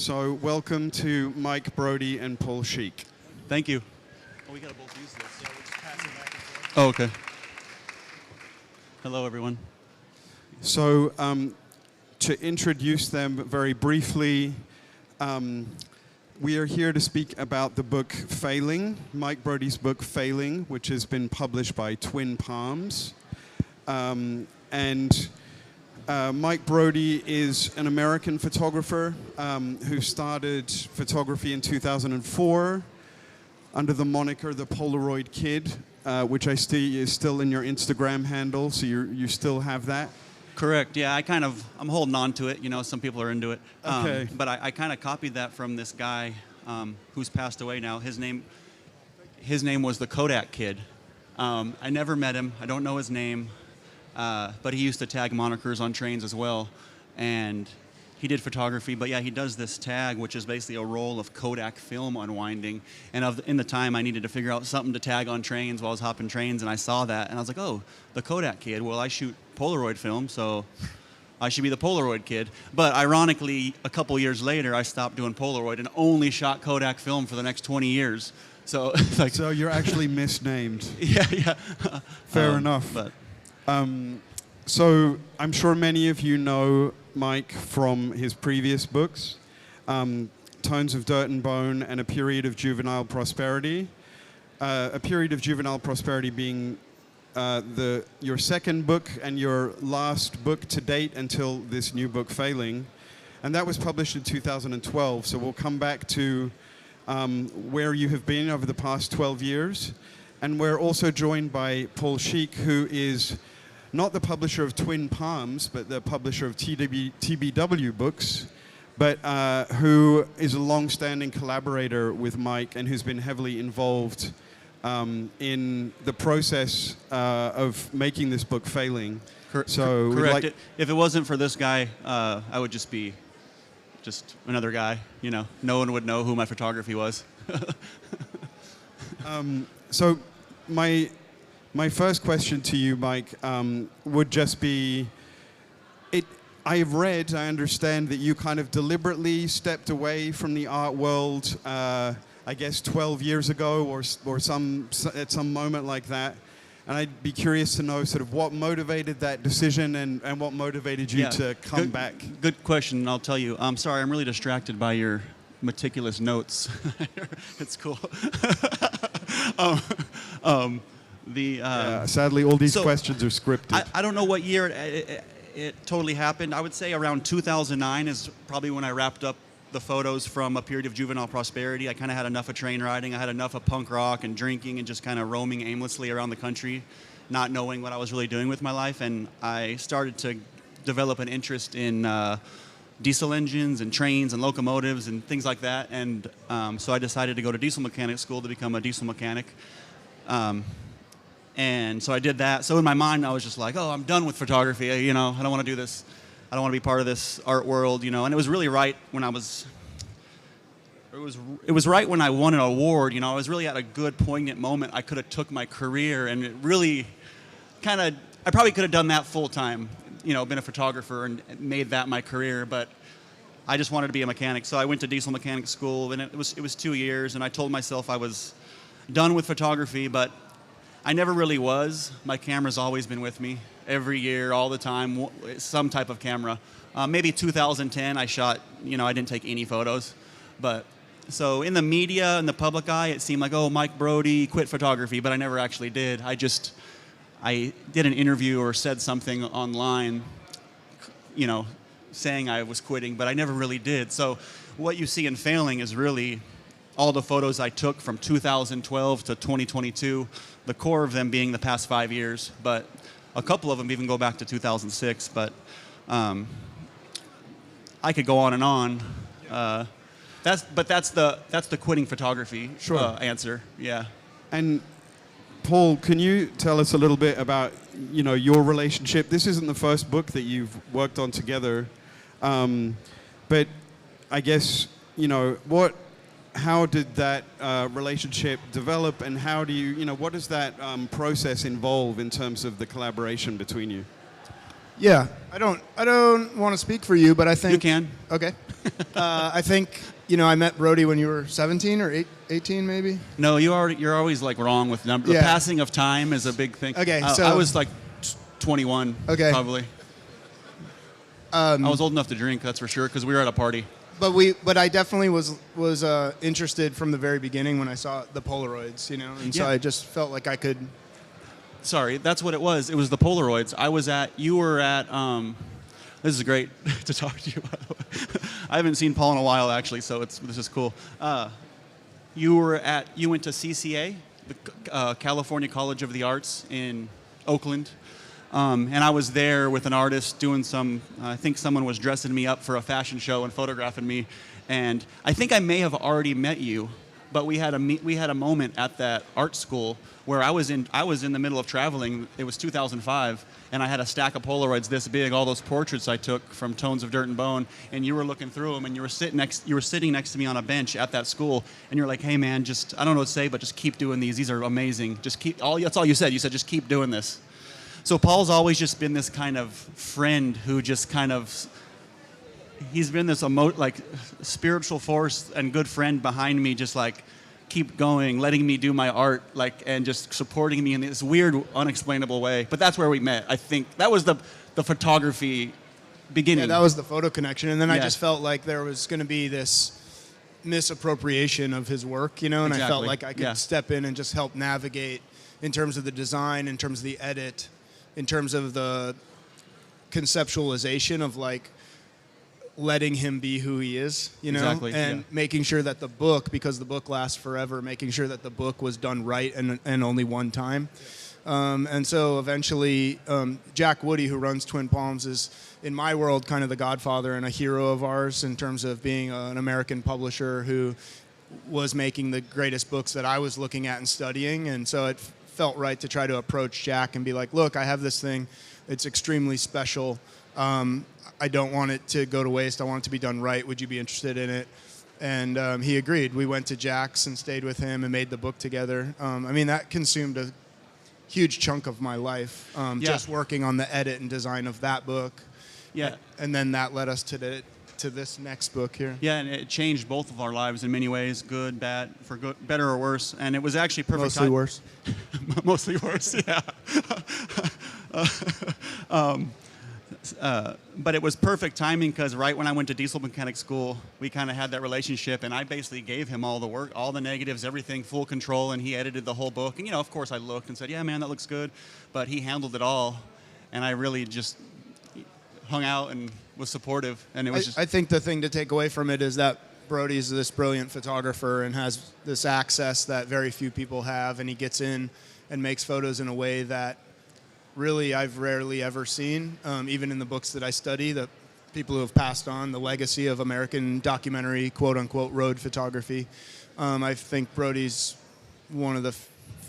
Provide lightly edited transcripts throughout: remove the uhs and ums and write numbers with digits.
So welcome to Mike, Brodie, and Paul Sheik. Thank you. Oh, we gotta both use this. Yeah, we'll just pass it back and forth. Oh, okay. Hello, everyone. So to introduce them very briefly, we are here to speak about the book Failing, Mike Brodie's book Failing, which has been published by Twin Palms. Mike Brodie is an American photographer who started photography in 2004 under the moniker The Polaroid Kid, which I see is still in your Instagram handle, so you still have that? Correct. Yeah, I'm holding on to it. You know, some people are into it. Okay. But I kind of copied that from this guy who's passed away now. His name was the Kodak Kid. I never met him. I don't know his name. But he used to tag monikers on trains as well. And he did photography. But yeah, he does this tag, which is basically a roll of Kodak film unwinding. And in the time, I needed to figure out something to tag on trains while I was hopping trains. And I saw that. And I was like, oh, the Kodak Kid. Well, I shoot Polaroid film, so I should be the Polaroid Kid. But ironically, a couple years later, I stopped doing Polaroid and only shot Kodak film for the next 20 years. So, so you're actually misnamed. Yeah. Fair enough. But so I'm sure many of you know Mike from his previous books, Tones of Dirt and Bone and A Period of Juvenile Prosperity. A Period of Juvenile Prosperity being your second book and your last book to date until this new book, Failing. And that was published in 2012, so we'll come back to where you have been over the past 12 years. And we're also joined by Paul Sheik, who is not the publisher of Twin Palms, but the publisher of TBW books, but who is a long-standing collaborator with Mike and who's been heavily involved in the process of making this book Failing. So correct. If it wasn't for this guy, I would just be another guy. You know, no one would know who my photography was. So my first question to you, Mike, would just be, I understand that you kind of deliberately stepped away from the art world, I guess 12 years ago or at some moment like that. And I'd be curious to know sort of what motivated that decision and what motivated you to come back. Good question, I'll tell you. I'm sorry, I'm really distracted by your meticulous notes. It's cool. Sadly, all these questions are scripted. I don't know what year it totally happened. I would say around 2009 is probably when I wrapped up the photos from A Period of Juvenile Prosperity. I kind of had enough of train riding. I had enough of punk rock and drinking and just kind of roaming aimlessly around the country, not knowing what I was really doing with my life. And I started to develop an interest in diesel engines and trains and locomotives and things like that. And so I decided to go to diesel mechanic school to become a diesel mechanic. And so I did that. So in my mind, I was just like, oh, I'm done with photography. You know, I don't want to do this. I don't want to be part of this art world, you know. And it was really right when it was right when I won an award, you know. I was really at a good, poignant moment. I could have took my career and it really I probably could have done that full time, you know, been a photographer and made that my career. But I just wanted to be a mechanic. So I went to diesel mechanic school and it was 2 years. And I told myself I was done with photography, but I never really was. My camera's always been with me every year, all the time, some type of camera. Maybe 2010, I shot, you know, I didn't take any photos. But so in the media and the public eye, it seemed like, oh, Mike Brodie quit photography, but I never actually did. I did an interview or said something online, you know, saying I was quitting, but I never really did. So what you see in Failing is really all the photos I took from 2012 to 2022, the core of them being the past 5 years, but a couple of them even go back to 2006. But I could go on and on. That's the quitting photography answer. Yeah. And Paul, can you tell us a little bit about, you know, your relationship? This isn't the first book that you've worked on together, but I guess, you know, how did that relationship develop, and how do what does that process involve in terms of the collaboration between you? Yeah, I don't want to speak for you, but I think You can. Okay. I think I met Brodie when you were 17 or 18, maybe. No, you're always like wrong with numbers. Yeah. The passing of time is a big thing. Okay, I was like 21, Okay. probably. I was old enough to drink, that's for sure, because we were at a party. But I definitely was interested from the very beginning when I saw the Polaroids, and so Yeah. I just felt like I could. Sorry, that's what it was. It was the Polaroids. You were at, this is great to talk to you, by the way. I haven't seen Paul in a while, actually, so this is cool. You went to CCA, the California College of the Arts in Oakland. And I was there with an artist doing I think someone was dressing me up for a fashion show and photographing me. And I think I may have already met you, but we had a moment at that art school where I was in the middle of traveling. It was 2005, and I had a stack of Polaroids this big, all those portraits I took from Tones of Dirt and Bone, and you were looking through them, and you were sitting next to me on a bench at that school, and you're like, hey man, I don't know what to say, but just keep doing these. These are amazing. That's all you said. You said just keep doing this. So Paul's always just been this kind of friend who just he's been this spiritual force and good friend behind me, just like keep going, letting me do my art, and just supporting me in this weird, unexplainable way. But that's where we met. I think that was the photography beginning. Yeah, that was the photo connection, and then I Yeah. just felt like there was going to be this misappropriation of his work, and Exactly. I felt like I could Yeah. step in and just help navigate in terms of the design, in terms of the edit, in terms of the conceptualization of letting him be who he is, Exactly, and yeah. making sure that the book, because the book lasts forever, making sure that the book was done right and only one time. And so eventually, Jack Woody, who runs Twin Palms, is, in my world, kind of the godfather and a hero of ours in terms of being an American publisher who was making the greatest books that I was looking at and studying. And so it felt right to try to approach Jack and be like, look, I have this thing. It's extremely special. I don't want it to go to waste. I want it to be done right. Would you be interested in it? And he agreed. We went to Jack's and stayed with him and made the book together. That consumed a huge chunk of my life, just working on the edit and design of that book. Yeah. And then that led us to this next book here. Yeah, and it changed both of our lives in many ways, good, bad, for good, better or worse. And it was actually perfect. Mostly worse. Mostly worse, yeah. But it was perfect timing because right when I went to diesel mechanic school, we kind of had that relationship, and I basically gave him all the work, all the negatives, everything, full control, and he edited the whole book. And of course, I looked and said, "Yeah, man, that looks good," but he handled it all, and I really just hung out and was supportive, and it was I think the thing to take away from it is that Brodie's this brilliant photographer and has this access that very few people have, and he gets in and makes photos in a way that really I've rarely ever seen, even in the books that I study, the people who have passed on, the legacy of American documentary, quote-unquote, road photography. I think Brodie's one of the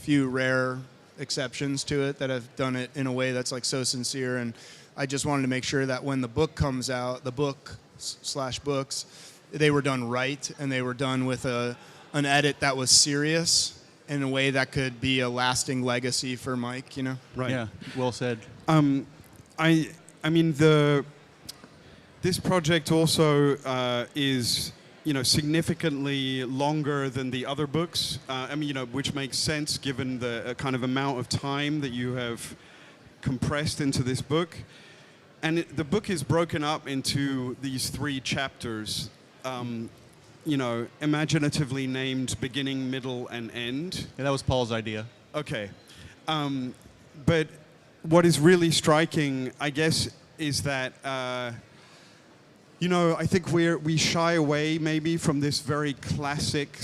few rare exceptions to it that have done it in a way that's so sincere, and I just wanted to make sure that when the book comes out, the book/books, they were done right, and they were done with an edit that was serious in a way that could be a lasting legacy for Mike, Right. Yeah, well said. This project also is significantly longer than the other books. Which makes sense given the kind of amount of time that you have compressed into this book. And the book is broken up into these 3 chapters, imaginatively named beginning, middle, and end. Yeah, that was Paul's idea. Okay. But what is really striking, I guess, is that, I think we shy away maybe from this very classic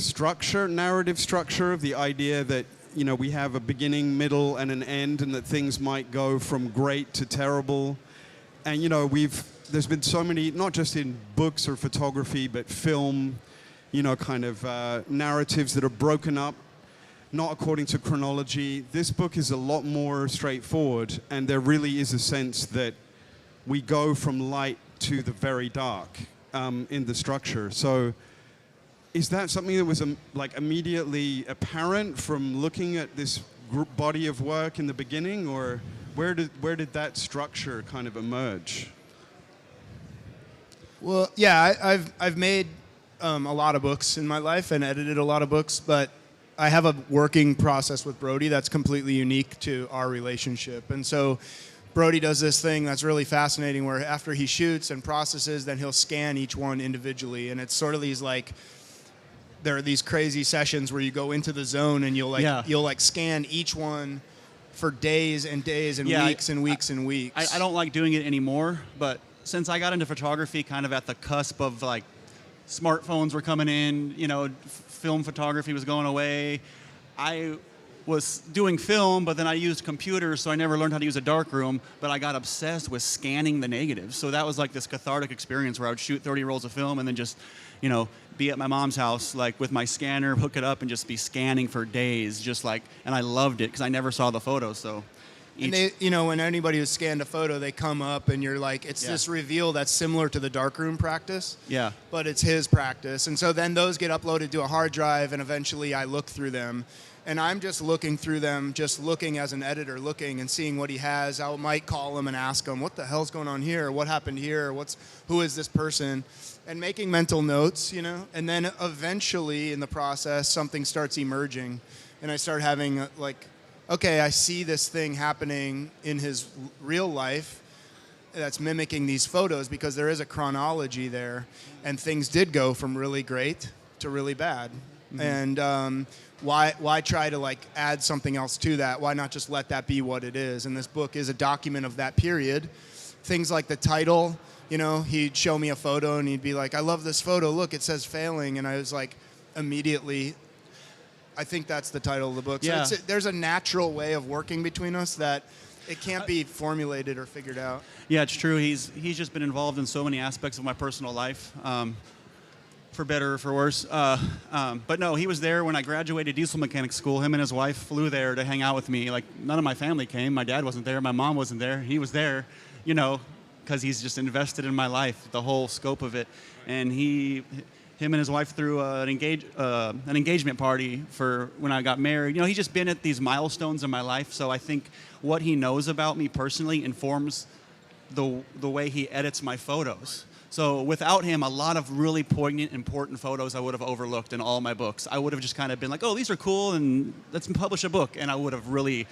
narrative structure of the idea that, we have a beginning, middle, and an end, and that things might go from great to terrible. And, there's been so many, not just in books or photography, but film, narratives that are broken up, not according to chronology. This book is a lot more straightforward, and there really is a sense that we go from light to the very dark in the structure. So is that something that was immediately apparent from looking at this body of work in the beginning, or where did that structure kind of emerge? Well, yeah, I've made a lot of books in my life and edited a lot of books, but I have a working process with Brodie that's completely unique to our relationship. And so Brodie does this thing that's really fascinating where after he shoots and processes, then he'll scan each one individually. And it's sort of these like, there are these crazy sessions where you go into the zone and you'll like scan each one for days and days and weeks and weeks and weeks. I don't like doing it anymore, but since I got into photography kind of at the cusp of like smartphones were coming in, you know, film photography was going away. I was doing film, but then I used computers, so I never learned how to use a darkroom, but I got obsessed with scanning the negatives. So that was like this cathartic experience where I would shoot 30 rolls of film and then just, you know, be at my mom's house, like with my scanner, hook it up and just be scanning for days, just like, and I loved it because I never saw the photos, so. And they, you know, when anybody who's scanned a photo, they come up and you're like, it's this reveal that's similar to the darkroom practice. Yeah. But it's his practice. And so then those get uploaded to a hard drive and eventually I look through them. And I'm just looking through them, just looking as an editor, looking and seeing what he has. I might call him and ask him, what the hell's going on here? What happened here? Who is this person? And making mental notes, you know. And then eventually in the process, something starts emerging. And I start having like, okay, I see this thing happening in his real life that's mimicking these photos because there is a chronology there. And things did go from really great to really bad. Mm-hmm. And why try to like add something else to that? Why not just let that be what it is? And this book is a document of that period. Things like the title, you know, he'd show me a photo and he'd be like, I love this photo. Look, it says failing. And I was like, immediately, I think that's the title of the book. Yeah. So there's a natural way of working between us that it can't be formulated or figured out. Yeah, it's true. He's just been involved in so many aspects of my personal life, for better or for worse. But no, he was there when I graduated diesel mechanic school. Him and his wife flew there to hang out with me. Like, none of my family came. My dad wasn't there. My mom wasn't there. He was there, you know, because he's just invested in my life, the whole scope of it. And him and his wife threw an engagement party for when I got married. You know, he's just been at these milestones in my life, so I think what he knows about me personally informs the way he edits my photos. So without him, a lot of really poignant, important photos I would have overlooked in all my books. I would have just kind of been like, oh, these are cool, and let's publish a book. And I would have really,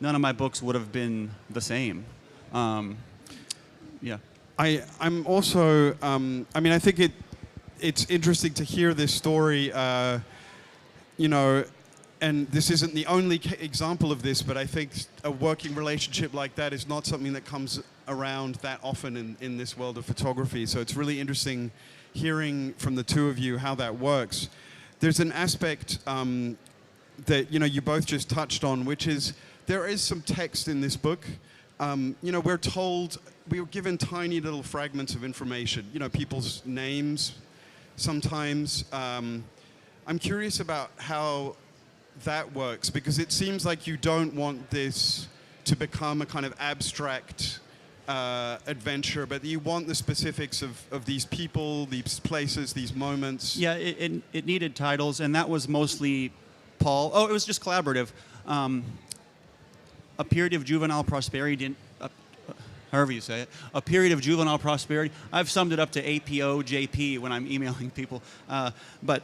none of my books would have been the same. Yeah. I'm also, I think it's interesting to hear this story, you know, and this isn't the only example of this, but I think a working relationship like that is not something that comes around that often in this world of photography. So it's really interesting hearing from the two of you how that works. There's an aspect that, you know, you both just touched on, which is there is some text in this book. You know, we were given tiny little fragments of information, you know, people's names sometimes. I'm curious about how that works, because it seems like you don't want this to become a kind of abstract adventure, but you want the specifics of these people, these places, these moments. Yeah, it needed titles, and that was mostly Paul. Oh, it was just collaborative. A period of juvenile prosperity, however you say it, a period of juvenile prosperity. I've summed it up to APO, JP when I'm emailing people. But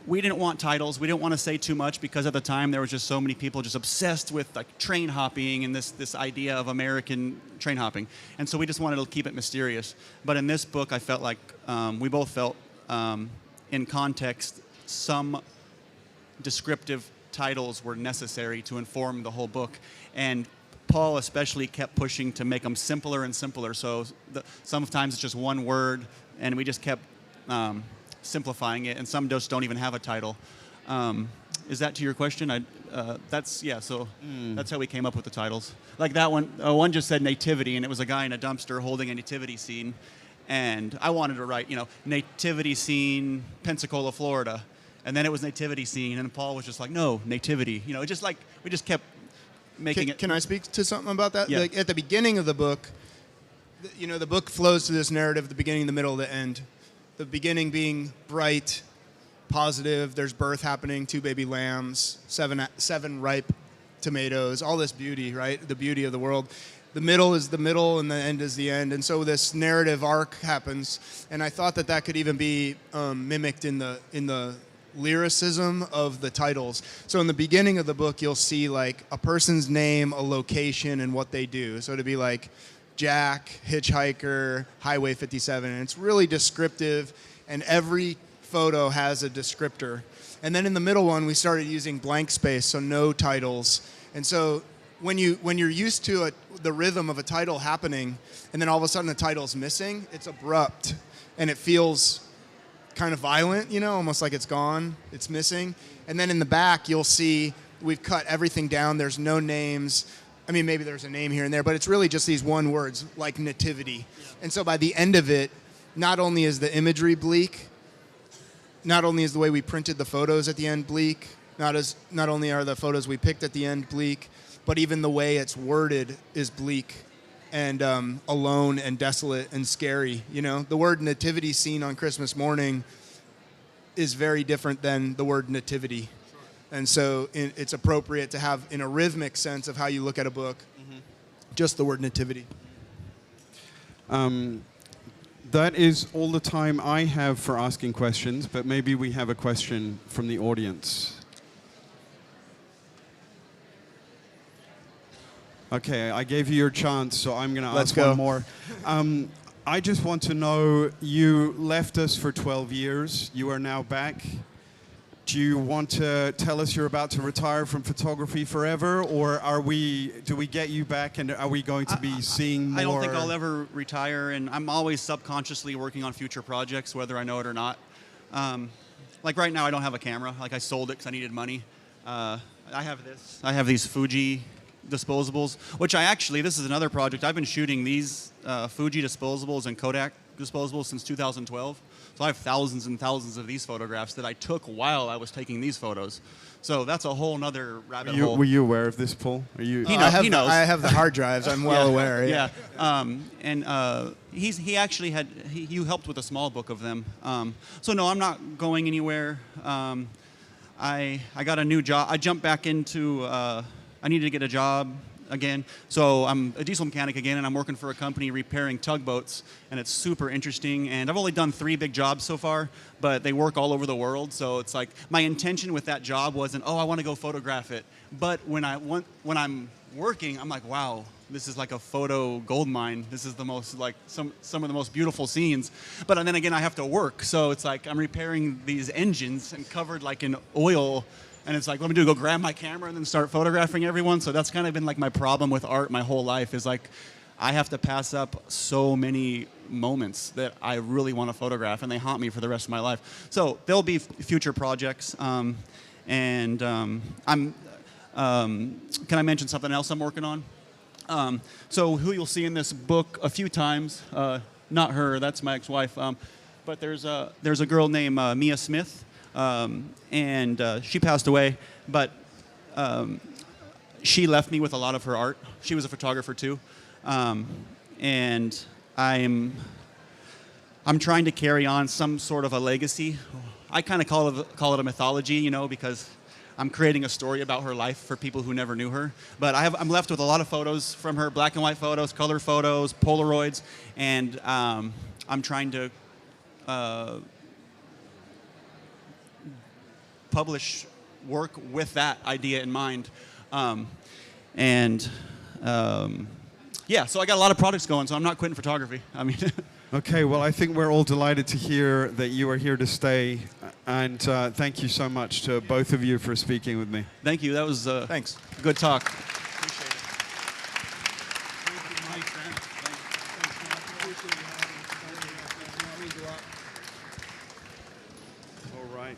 we didn't want titles. We didn't want to say too much because at the time there was just so many people just obsessed with like train hopping and this idea of American train hopping. And so we just wanted to keep it mysterious. But in this book, I felt like we both felt in context some descriptive titles were necessary to inform the whole book. And Paul especially kept pushing to make them simpler and simpler. So sometimes it's just one word, and we just kept simplifying it, and some just don't even have a title. Is that to your question? That's how we came up with the titles. Like that one just said nativity, and it was a guy in a dumpster holding a nativity scene. And I wanted to write, you know, nativity scene, Pensacola, Florida. And then it was nativity scene, and Paul was just like, no, nativity. You know, just like, we just kept making it. Can I speak to something about that? Yeah. Like at the beginning of the book, you know, the book flows to this narrative, the beginning, the middle, the end. The beginning being bright, positive, there's birth happening, 2 baby lambs, 7 ripe tomatoes, all this beauty, right? The beauty of the world. The middle is the middle and the end is the end. And so this narrative arc happens. And I thought that that could even be mimicked in the lyricism of the titles. So in the beginning of the book, you'll see like a person's name, a location, and what they do. So to be like Jack, hitchhiker, Highway 57. And it's really descriptive, and every photo has a descriptor. And then in the middle one, we started using blank space, so no titles. And so when you're used to the rhythm of a title happening, and then all of a sudden the title's missing, it's abrupt, and it feels kind of violent, you know, almost like it's gone, it's missing. And then in the back, you'll see we've cut everything down. There's no names. I mean, maybe there's a name here and there, but it's really just these one words, like nativity. Yeah. And so by the end of it, not only is the imagery bleak, not only is the way we printed the photos at the end bleak, not only are the photos we picked at the end bleak, but even the way it's worded is bleak and alone and desolate and scary. You know, the word nativity scene on Christmas morning is very different than the word nativity. And so it's appropriate to have, in a rhythmic sense of how you look at a book, just the word nativity. That is all the time I have for asking questions, but maybe we have a question from the audience. Okay, I gave you your chance, so I'm going to ask one more. I just want to know, you left us for 12 years. You are now back. Do you want to tell us you're about to retire from photography forever, or do we get you back, and are we going to be seeing more? I don't think I'll ever retire, and I'm always subconsciously working on future projects, whether I know it or not. Like right now, I don't have a camera. Like I sold it because I needed money. I have this. I have these Fuji disposables, which this is another project. I've been shooting these Fuji disposables and Kodak disposables since 2012. So I have thousands and thousands of these photographs that I took while I was taking these photos. So that's a whole nother rabbit hole. Were you aware of this, Paul? He knows. I have the hard drives. I'm well aware. Yeah. He actually you helped with a small book of them. So no, I'm not going anywhere. I got a new job. I jumped back into. I needed to get a job again. So I'm a diesel mechanic again, and I'm working for a company repairing tugboats, and it's super interesting. And I've only done 3 big jobs so far, but they work all over the world. So it's like my intention with that job wasn't, I want to go photograph it. But when I'm working, I'm like, wow, this is like a photo gold mine. This is the most like some of the most beautiful scenes. But then again, I have to work. So it's like I'm repairing these engines and covered like in oil. And it's like, what am I do? Go grab my camera and then start photographing everyone? So that's kind of been like my problem with art my whole life is like, I have to pass up so many moments that I really want to photograph, and they haunt me for the rest of my life. So there'll be future projects. Can I mention something else I'm working on? So who you'll see in this book a few times, not her, that's my ex-wife, but there's a girl named Mia Smith. And she passed away, but she left me with a lot of her art. She was a photographer too, and I'm trying to carry on some sort of a legacy. I kind of call it a mythology, you know, because I'm creating a story about her life for people who never knew her. But I'm left with a lot of photos from her, black and white photos, color photos, Polaroids, and I'm trying to publish work with that idea in mind. So I got a lot of projects going, so I'm not quitting photography. I mean, okay, well, I think we're all delighted to hear that you are here to stay, and thank you so much to both of you for speaking with me. Thank you. That was thanks. Good talk. Appreciate it. Thank you, Mike. Thanks, man. All right.